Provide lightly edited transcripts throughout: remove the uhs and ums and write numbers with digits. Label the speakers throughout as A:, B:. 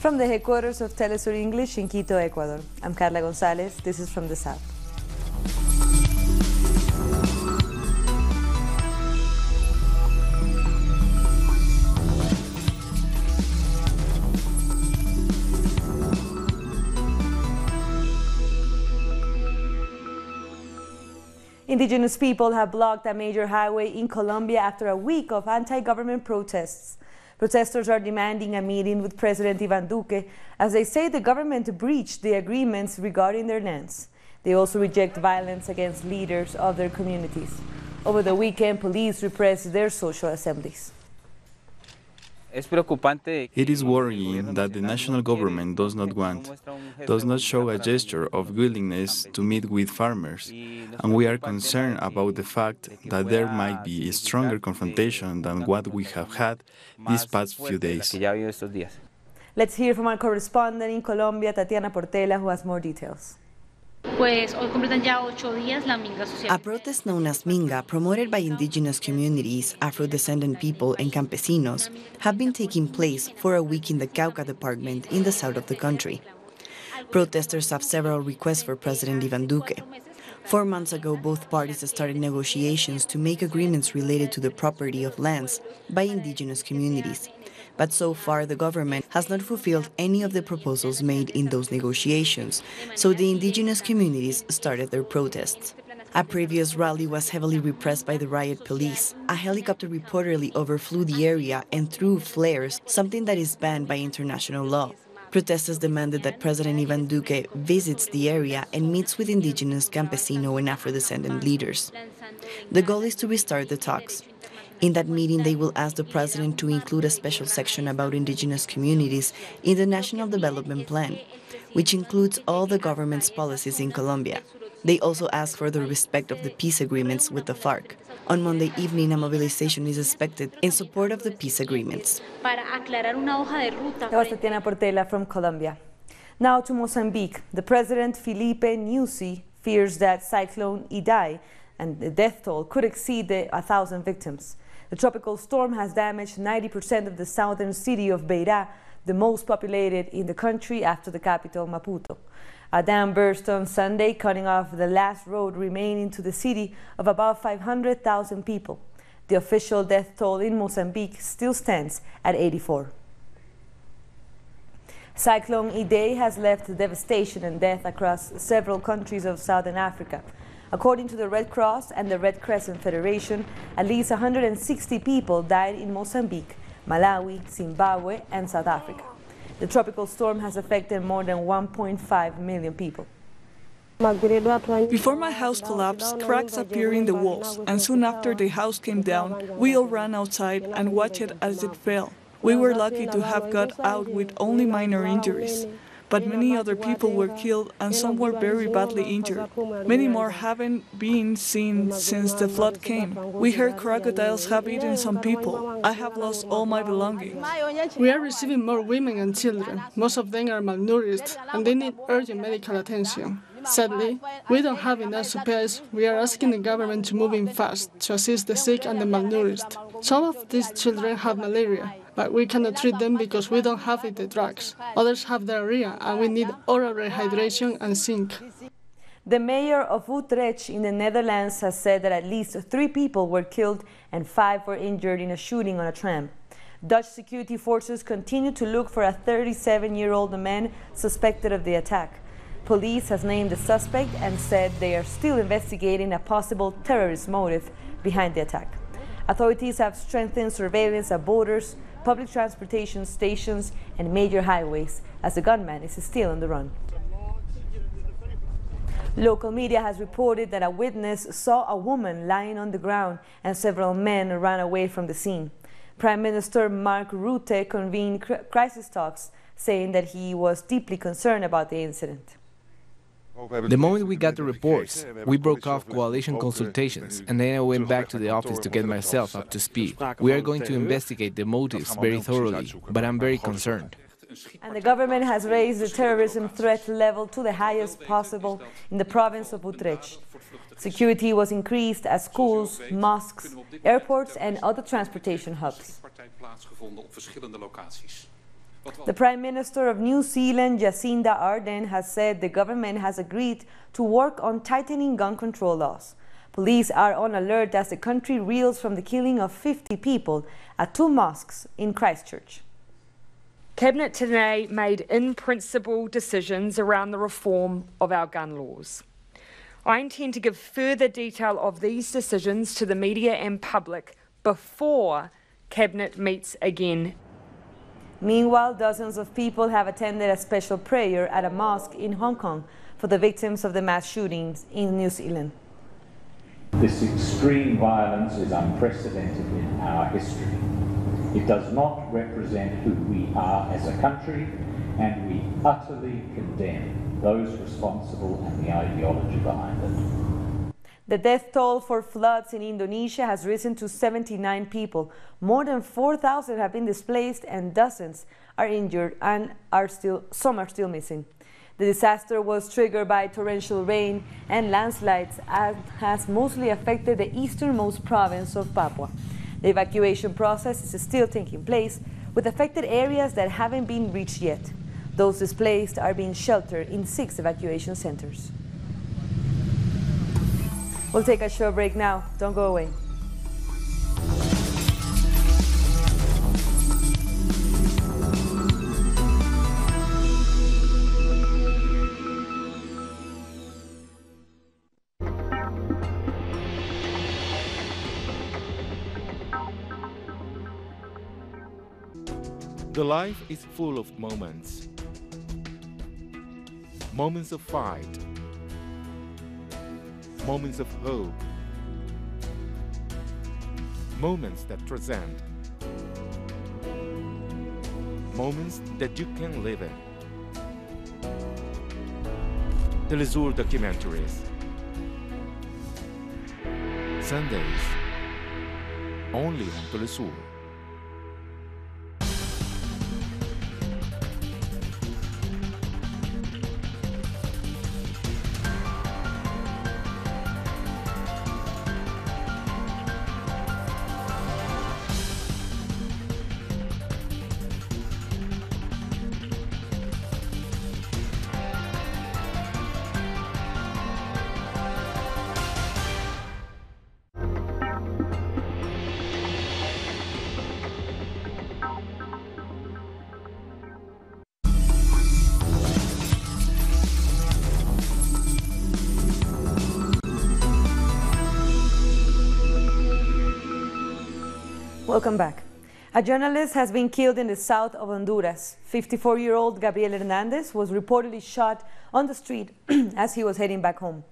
A: From the headquarters of Telesur English in Quito, Ecuador, I'm Carla Gonzalez. This is From the South. Indigenous people have blocked a major highway in Colombia after a week of anti-government protests. Protesters are demanding a meeting with President Iván Duque as they say the government breached the agreements regarding their lands. They also reject violence against leaders of their communities. Over the weekend, police repressed their social assemblies.
B: It is worrying that the national government does not show a gesture of willingness to meet with farmers, and we are concerned about the fact that there might be a stronger confrontation than what we have had these past few days.
A: Let's hear from our correspondent in Colombia, Tatiana Portela, who has more details.
C: A protest known as Minga, promoted by indigenous communities, Afro-descendant people, and campesinos, have been taking place for a week in the Cauca department in the south of the country. Protesters have several requests for President Iván Duque. 4 months ago, both parties started negotiations to make agreements related to the property of lands by indigenous communities. But so far, the government has not fulfilled any of the proposals made in those negotiations, so the indigenous communities started their protests. A previous rally was heavily repressed by the riot police. A helicopter reportedly overflew the area and threw flares, something that is banned by international law. Protesters demanded that President Iván Duque visits the area and meets with indigenous, campesino, and Afro-descendant leaders. The goal is to restart the talks. In that meeting, they will ask the president to include a special section about indigenous communities in the National Development Plan, which includes all the government's policies in Colombia. They also ask for the respect of the peace agreements with the FARC. On Monday evening, a mobilization is expected in support of the peace agreements.
A: That was Tatiana Portela from Colombia. Now to Mozambique. The president, Filipe Nyusi, fears that Cyclone Idai and the death toll could exceed 1,000 victims. The tropical storm has damaged 90% of the southern city of Beira, the most populated in the country after the capital, Maputo. A dam burst on Sunday, cutting off the last road remaining to the city of about 500,000 people. The official death toll in Mozambique still stands at 84. Cyclone Idai has left devastation and death across several countries of southern Africa. According to the Red Cross and the Red Crescent Federation, at least 160 people died in Mozambique, Malawi, Zimbabwe, and South Africa. The tropical storm has affected more than 1.5 million people.
D: Before my house collapsed, cracks appeared in the walls, and soon after the house came down, we all ran outside and watched it as it fell. We were lucky to have got out with only minor injuries. But many other people were killed and some were very badly injured. Many more haven't been seen since the flood came. We heard crocodiles have eaten some people. I have lost all my belongings.
E: We are receiving more women and children. Most of them are malnourished and they need urgent medical attention. Sadly, we don't have enough supplies. We are asking the government to move in fast to assist the sick and the malnourished. Some of these children have malaria, but we cannot treat them because we don't have the drugs. Others have diarrhea, and we need oral rehydration and zinc.
A: The mayor of Utrecht in the Netherlands has said that at least 3 people were killed and 5 were injured in a shooting on a tram. Dutch security forces continue to look for a 37-year-old man suspected of the attack. Police has named the suspect and said they are still investigating a possible terrorist motive behind the attack. Authorities have strengthened surveillance at borders, public transportation stations, and major highways as the gunman is still on the run. Local media has reported that a witness saw a woman lying on the ground and several men ran away from the scene. Prime Minister Mark Rutte convened crisis talks, saying that he was deeply concerned about the incident.
F: The moment we got the reports, we broke off coalition consultations, and then I went back to the office to get myself up to speed. We are going to investigate the motives very thoroughly, but I'm very concerned.
A: And the government has raised the terrorism threat level to the highest possible in the province of Utrecht. Security was increased at schools, mosques, airports, and other transportation hubs. The Prime Minister of New Zealand, Jacinda Ardern, has said the government has agreed to work on tightening gun control laws. Police are on alert as the country reels from the killing of 50 people at 2 mosques in Christchurch.
G: Cabinet today made in-principle decisions around the reform of our gun laws. I intend to give further detail of these decisions to the media and public before Cabinet meets again.
A: Meanwhile, dozens of people have attended a special prayer at a mosque in Hong Kong for the victims of the mass shootings in New Zealand.
H: This extreme violence is unprecedented in our history. It does not represent who we are as a country, and we utterly condemn those responsible and the ideology behind it.
A: The death toll for floods in Indonesia has risen to 79 people. More than 4,000 have been displaced and dozens are injured and some are still missing. The disaster was triggered by torrential rain and landslides and has mostly affected the easternmost province of Papua. The evacuation process is still taking place, with affected areas that haven't been reached yet. Those displaced are being sheltered in 6 evacuation centers. We'll take a short break now. Don't go away.
I: The life is full of moments. Moments of fight. Moments of hope. Moments that transcend. Moments that you can live in. Telesur documentaries. Sundays. Only on Telesur.
A: Welcome back. A journalist has been killed in the south of Honduras. 54-year-old Gabriel Hernandez was reportedly shot on the street as he was heading back home.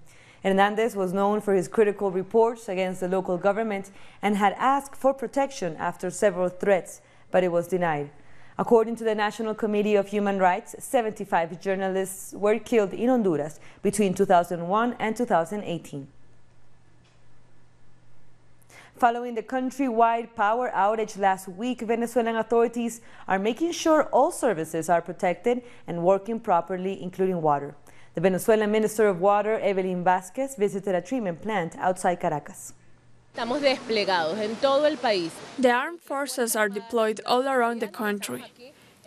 A: Hernandez was known for his critical reports against the local government and had asked for protection after several threats, but it was denied. According to the National Committee of Human Rights, 75 journalists were killed in Honduras between 2001 and 2018. Following the countrywide power outage last week, Venezuelan authorities are making sure all services are protected and working properly, including water. The Venezuelan Minister of Water, Evelyn Vázquez, visited a treatment plant outside Caracas.
J: The armed forces are deployed all around the country.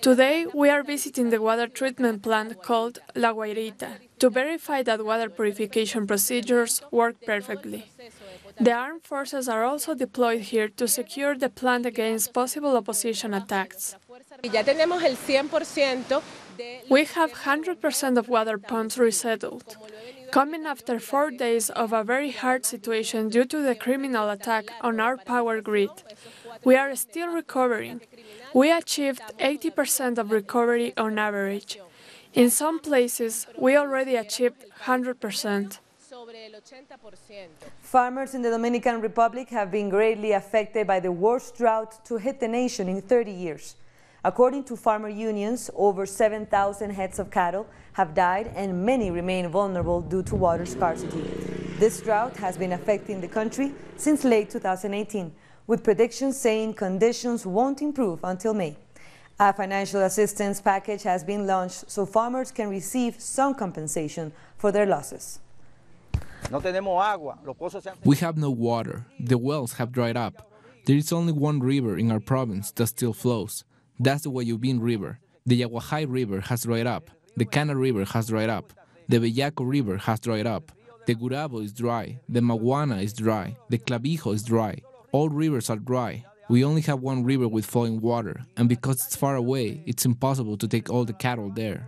J: Today, we are visiting the water treatment plant called La Guairita to verify that water purification procedures work perfectly. The armed forces are also deployed here to secure the plant against possible opposition attacks. We have 100% of water pumps resettled, coming after 4 days of a very hard situation due to the criminal attack on our power grid. We are still recovering. We achieved 80% of recovery on average. In some places, we already achieved 100%.
A: Farmers in the Dominican Republic have been greatly affected by the worst drought to hit the nation in 30 years. According to farmer unions, over 7,000 heads of cattle have died and many remain vulnerable due to water scarcity. This drought has been affecting the country since late 2018, with predictions saying conditions won't improve until May. A financial assistance package has been launched so farmers can receive some compensation for their losses.
F: We have no water. The wells have dried up. There is only one river in our province that still flows. That's the Guayubín River. The Yaguajay River has dried up. The Cana River has dried up. The Bellaco River has dried up. The Gurabo is dry. The Maguana is dry. The Clavijo is dry. All rivers are dry. We only have one river with flowing water, and because it's far away, it's impossible to take all the cattle there.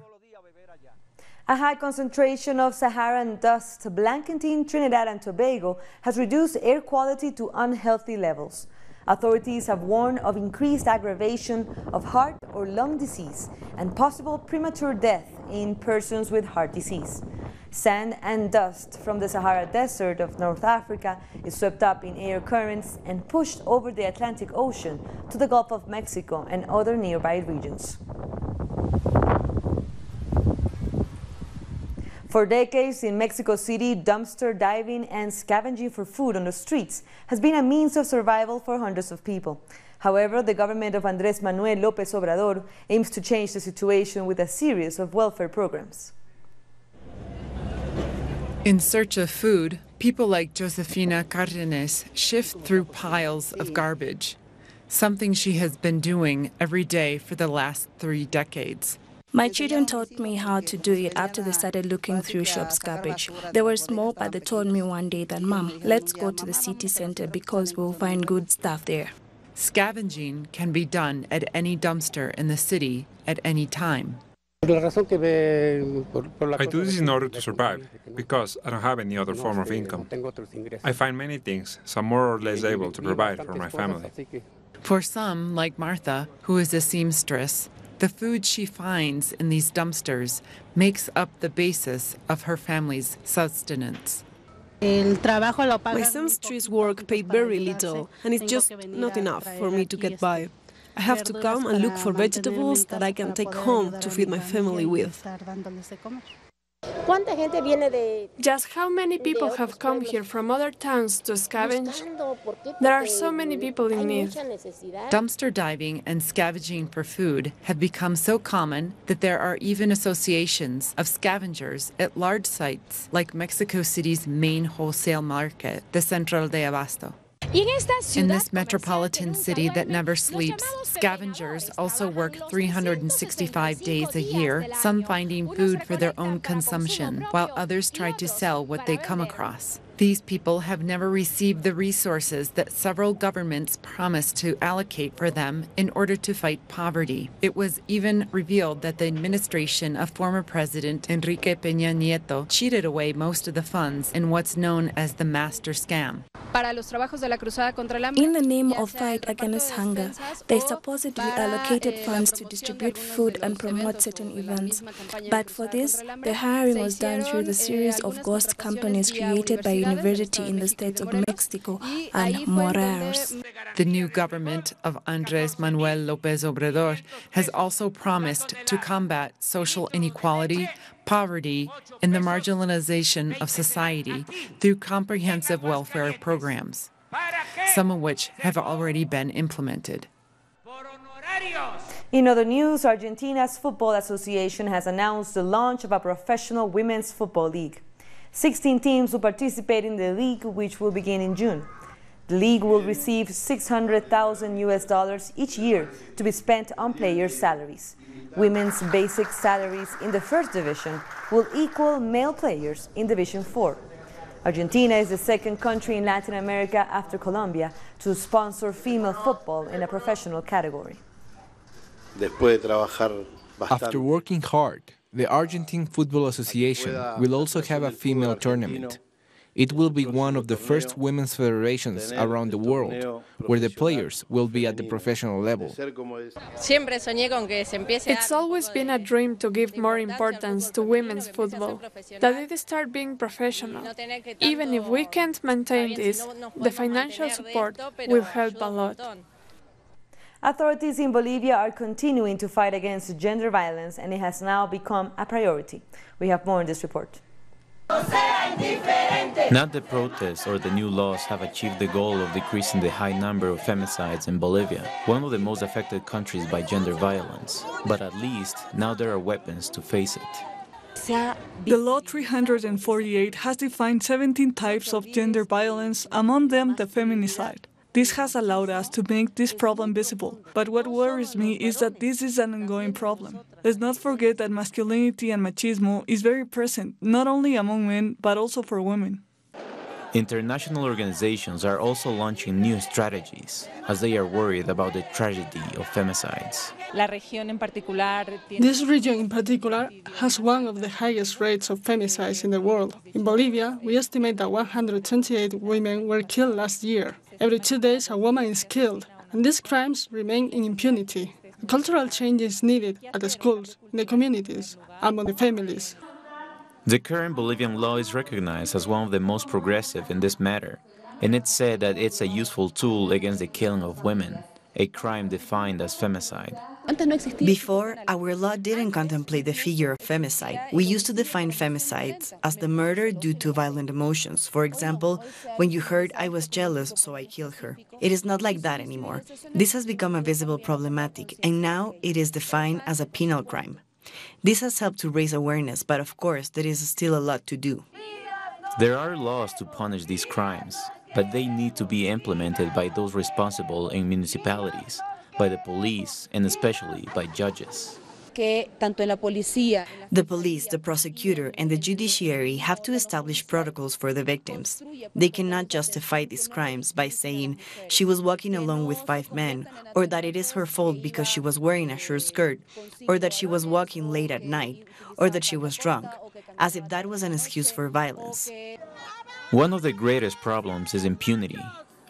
A: A high concentration of Saharan dust blanketing Trinidad and Tobago has reduced air quality to unhealthy levels. Authorities have warned of increased aggravation of heart or lung disease and possible premature death in persons with heart disease. Sand and dust from the Sahara Desert of North Africa is swept up in air currents and pushed over the Atlantic Ocean to the Gulf of Mexico and other nearby regions. For decades in Mexico City, dumpster diving and scavenging for food on the streets has been a means of survival for hundreds of people. However, the government of Andrés Manuel López Obrador aims to change the situation with a series of welfare programs.
K: In search of food, people like Josefina Cardenas shift through piles of garbage, something she has been doing every day for the last 3 decades.
L: My children taught me how to do it after they started looking through shops' garbage. They were small, but they told me one day that, "Mom, let's go to the city center because we'll find good stuff there."
K: Scavenging can be done at any dumpster in the city at any time.
M: I do this in order to survive, because I don't have any other form of income. I find many things, so I'm more or less able to provide for my family.
K: For some, like Martha, who is a seamstress, the food she finds in these dumpsters makes up the basis of her family's sustenance.
N: My seamstress work paid very little, and it's just not enough for me to get by. I have to come and look for vegetables that I can take home to feed my family with.
J: Just how many people have come here from other towns to scavenge? There are so many people in need.
K: Dumpster diving and scavenging for food have become so common that there are even associations of scavengers at large sites like Mexico City's main wholesale market, the Central de Abasto. In this metropolitan city that never sleeps, scavengers also work 365 days a year, some finding food for their own consumption, while others try to sell what they come across. These people have never received the resources that several governments promised to allocate for them in order to fight poverty. It was even revealed that the administration of former President Enrique Peña Nieto cheated away most of the funds in what's known as the master scam.
L: In the name of fight against hunger, they supposedly allocated funds to distribute food and promote certain events. But for this, the hiring was done through the series of ghost companies created by university in the states of Mexico and Morelos.
K: The new government of Andrés Manuel López Obrador has also promised to combat social inequality, poverty, and the marginalization of society through comprehensive welfare programs, some of which have already been implemented.
A: In other news, Argentina's Football Association has announced the launch of a professional women's football league. 16 teams will participate in the league, which will begin in June. The league will receive $600,000 each year to be spent on players' salaries. Women's basic salaries in the first division will equal male players in Division 4. Argentina is the second country in Latin America after Colombia to sponsor female football in a professional category.
F: After working hard, the Argentine Football Association will also have a female tournament. It will be one of the first women's federations around the world, where the players will be at the professional level.
J: It's always been a dream to give more importance to women's football, that it start being professional. Even if we can't maintain this, the financial support will help a lot.
A: Authorities in Bolivia are continuing to fight against gender violence, and it has now become a priority. We have more in this report.
O: Not the protests or the new laws have achieved the goal of decreasing the high number of femicides in Bolivia, one of the most affected countries by gender violence. But at least now there are weapons to face it.
D: The Law 348 has defined 17 types of gender violence, among them the feminicide. This has allowed us to make this problem visible. But what worries me is that this is an ongoing problem. Let's not forget that masculinity and machismo is very present, not only among men, but also for women.
O: International organizations are also launching new strategies, as they are worried about the tragedy of femicides.
E: This region in particular has one of the highest rates of femicides in the world. In Bolivia, we estimate that 128 women were killed last year. Every 2 days, a woman is killed, and these crimes remain in impunity. A cultural change is needed at the schools, in the communities, among the families.
O: The current Bolivian law is recognized as one of the most progressive in this matter, and it's said that it's a useful tool against the killing of women, a crime defined as femicide.
C: Before, our law didn't contemplate the figure of femicide. We used to define femicides as the murder due to violent emotions. For example, when you heard I was jealous, so I killed her. It is not like that anymore. This has become a visible problematic, and now it is defined as a penal crime. This has helped to raise awareness, but of course, there is still a lot to do.
O: There are laws to punish these crimes, but they need to be implemented by those responsible in municipalities, by the police, and especially by judges.
C: The police, the prosecutor, and the judiciary have to establish protocols for the victims. They cannot justify these crimes by saying she was walking alone with 5 men, or that it is her fault because she was wearing a short skirt, or that she was walking late at night, or that she was drunk, as if that was an excuse for violence.
O: One of the greatest problems is impunity.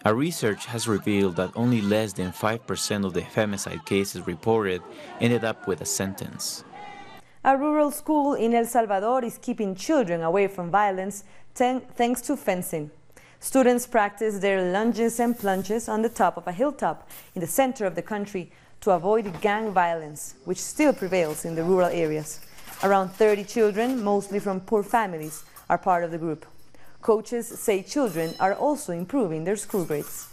O: Our research has revealed that only less than 5% of the femicide cases reported ended up with a sentence.
A: A rural school in El Salvador is keeping children away from violence thanks to fencing. Students practice their lunges and plunges on the top of a hilltop in the center of the country to avoid gang violence, which still prevails in the rural areas. Around 30 children, mostly from poor families, are part of the group. Coaches say children are also improving their school grades.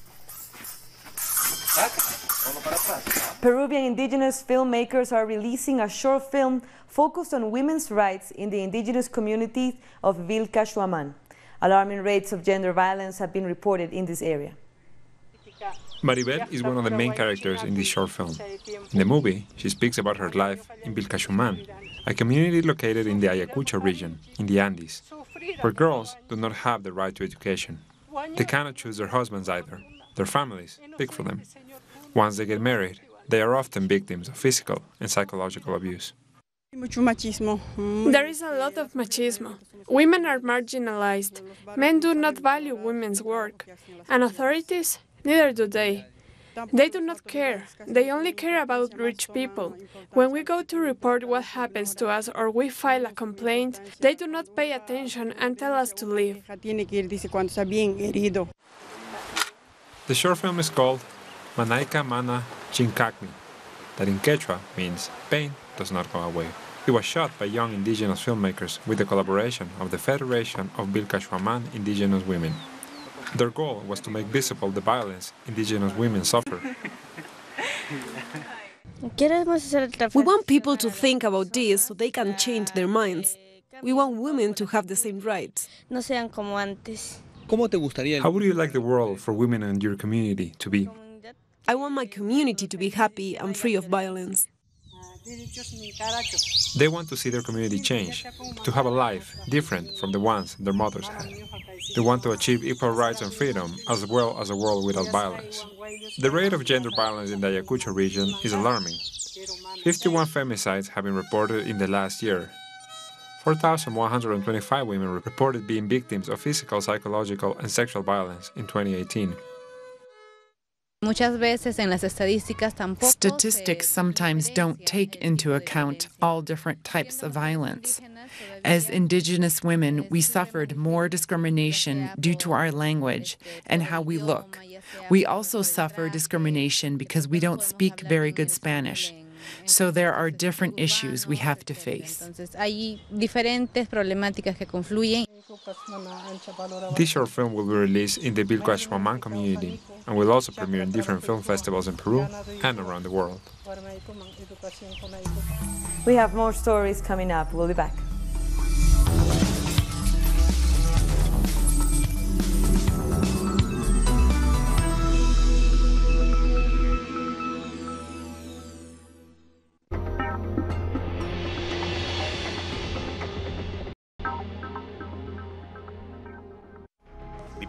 A: Peruvian indigenous filmmakers are releasing a short film focused on women's rights in the indigenous community of Vilcashuaman. Alarming rates of gender violence have been reported in this area.
M: Maribel is one of the main characters in this short film. In the movie, she speaks about her life in Vilcashuaman, a community located in the Ayacucho region, in the Andes, where girls do not have the right to education. They cannot choose their husbands either. Their families pick for them. Once they get married, they are often victims of physical and psychological abuse.
J: There is a lot of machismo. Women are marginalized. Men do not value women's work. And authorities, neither do they. They do not care. They only care about rich people. When we go to report what happens to us or we file a complaint, they do not pay attention and tell us to leave.
M: The short film is called Manaika Mana Chincacmi, that in Quechua means pain does not go away. It was shot by young indigenous filmmakers with the collaboration of the Federation of Vilcashuaman Indigenous Women. Their goal was to make visible the violence indigenous women suffer.
N: We want people to think about this so they can change their minds. We want women to have the same rights.
M: How would you like the world for women in your community to be?
N: I want my community to be happy and free of violence.
M: They want to see their community change, to have a life different from the ones their mothers had. They want to achieve equal rights and freedom, as well as a world without violence. The rate of gender violence in the Ayacucho region is alarming. 51 femicides have been reported in the last year. 4,125 women reported being victims of physical, psychological, and sexual violence in 2018.
K: Statistics sometimes don't take into account all different types of violence. As indigenous women, we suffered more discrimination due to our language and how we look. We also suffer discrimination because we don't speak very good Spanish. So there are different issues we have to face.
M: This short film will be released in the Vilcashuaman community and will also premiere in different film festivals in Peru and around the world.
A: We have more stories coming up. We'll be back.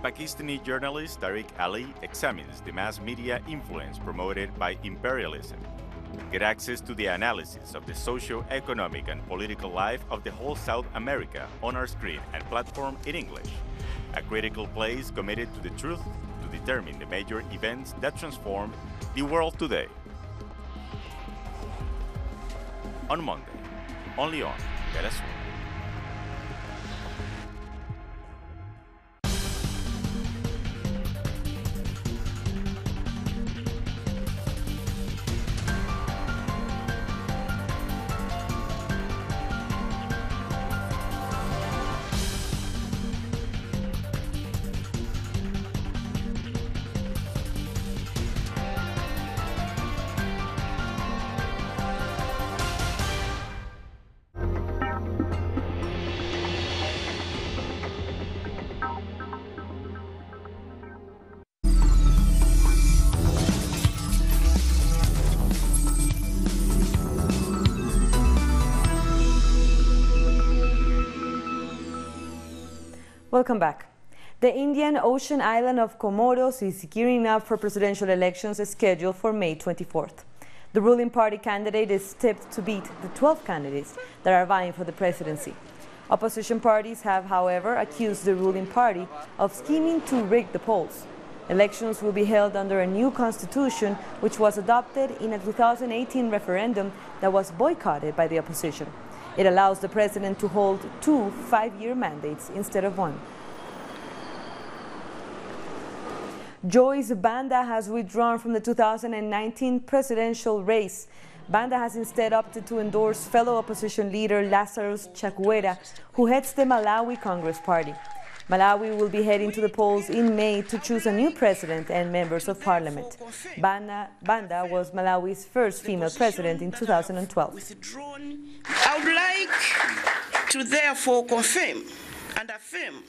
P: Pakistani journalist Tariq Ali examines the mass media influence promoted by imperialism. Get access to the analysis of the socio-economic and political life of the whole South America on our screen and platform in English. A critical place committed to the truth to determine the major events that transformed the world today. On Monday, only on Venezuela.
A: Welcome back. The Indian Ocean island of Comoros is gearing up for presidential elections scheduled for May 24th. The ruling party candidate is tipped to beat the 12 candidates that are vying for the presidency. Opposition parties have, however, accused the ruling party of scheming to rig the polls. Elections will be held under a new constitution, which was adopted in a 2018 referendum that was boycotted by the opposition. It allows the president to hold 2 5-year mandates instead of 1. Joyce Banda has withdrawn from the 2019 presidential race. Banda has instead opted to endorse fellow opposition leader Lazarus Chakwera, who heads the Malawi Congress Party. Malawi will be heading to the polls in May to choose a new president and members of parliament. Banda was Malawi's first female president in 2012.
Q: I would like to therefore confirm and affirm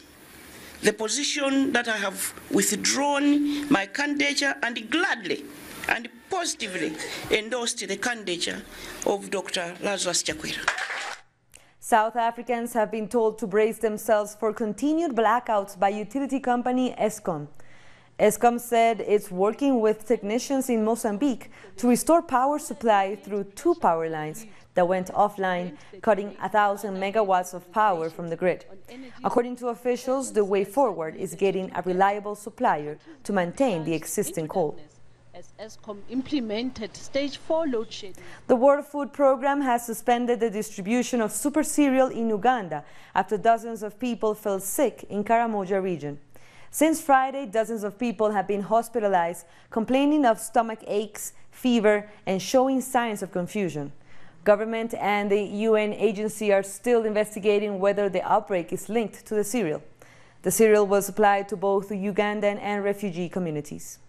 Q: the position that I have withdrawn my candidature and gladly and positively endorsed the candidature of Dr. Lazarus Chakwera.
A: South Africans have been told to brace themselves for continued blackouts by utility company Eskom. Eskom said it's working with technicians in Mozambique to restore power supply through 2 power lines that went offline, cutting 1,000 megawatts of power from the grid. According to officials, the way forward is getting a reliable supplier to maintain the existing coal.
R: As Eskom implemented stage 4 load shedding.
A: The World Food Programme has suspended the distribution of super cereal in Uganda after dozens of people fell sick in Karamoja region. Since Friday, dozens of people have been hospitalized, complaining of stomach aches, fever, and showing signs of confusion. Government and the UN agency are still investigating whether the outbreak is linked to the cereal. The cereal was supplied to both the Ugandan and refugee communities.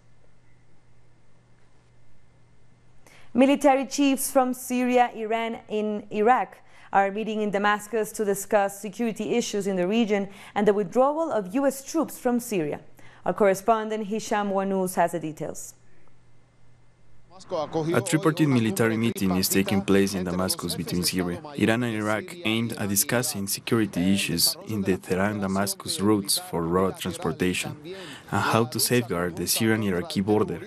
A: Military chiefs from Syria, Iran, and Iraq are meeting in Damascus to discuss security issues in the region and the withdrawal of U.S. troops from Syria. Our correspondent Hisham Wanous has the details.
B: A tripartite military meeting is taking place in Damascus between Syria, Iran and Iraq, aimed at discussing security issues in the Tehran-Damascus routes for road transportation and how to safeguard the Syrian-Iraqi border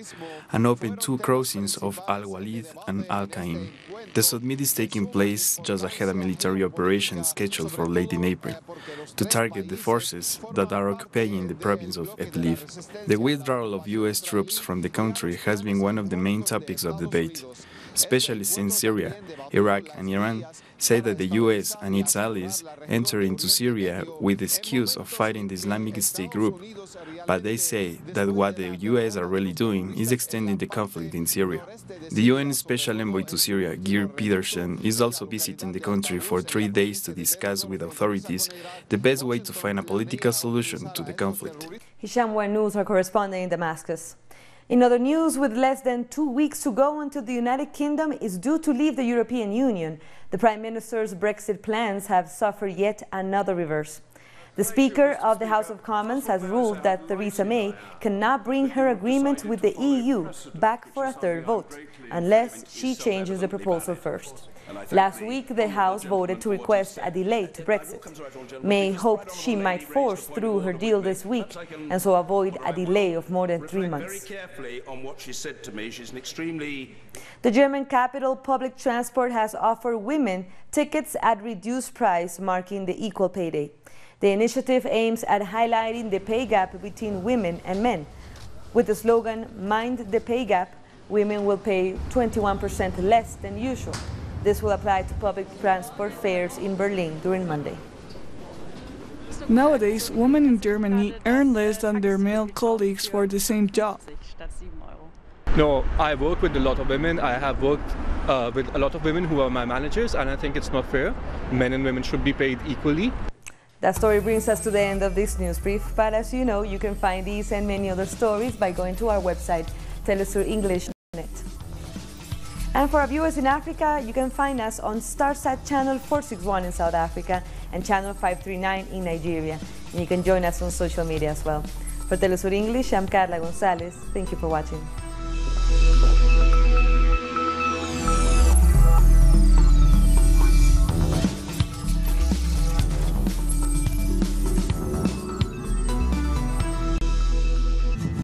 B: and open 2 crossings of Al-Walid and Al-Qaim. The summit is taking place just ahead of military operations scheduled for late in April to target the forces that are occupying the province of Idlib. The withdrawal of U.S. troops from the country has been one of the main topics of debate, especially since Syria, Iraq and Iran say that the U.S. and its allies entered into Syria with the excuse of fighting the Islamic State group, but they say that what the U.S. are really doing is extending the conflict in Syria. The UN Special Envoy to Syria, Geir Pedersen, is also visiting the country for 3 days to discuss with authorities the best way to find a political solution to the conflict.
A: Hisham Wanous, our correspondent in Damascus. In other news, with less than 2 weeks to go until the United Kingdom is due to leave the European Union, the Prime Minister's Brexit plans have suffered yet another reverse. The Speaker of the House of Commons has ruled that Theresa May cannot bring her agreement with the EU back for a 3rd vote, unless she changes the proposal first. Last week, the House voted to request a delay to Brexit. May hoped she might force through her deal this week and so avoid a delay of more than 3 months. The German capital public transport has offered women tickets at reduced price, marking the Equal Pay Day. The initiative aims at highlighting the pay gap between women and men. With the slogan, "Mind the Pay Gap," women will pay 21% less than usual. This will apply to public transport fares in Berlin during Monday.
D: Nowadays, women in Germany earn less than their male colleagues for the same job.
S: No, I work with a lot of women. I have worked with a lot of women who are my managers, and I think it's not fair. Men and women should be paid equally.
A: That story brings us to the end of this news brief, but as you know, you can find these and many other stories by going to our website, telesurenglish.net. And for our viewers in Africa, you can find us on Starsat channel 461 in South Africa and channel 539 in Nigeria. And you can join us on social media as well. For Telesur English, I'm Carla Gonzalez. Thank you for watching.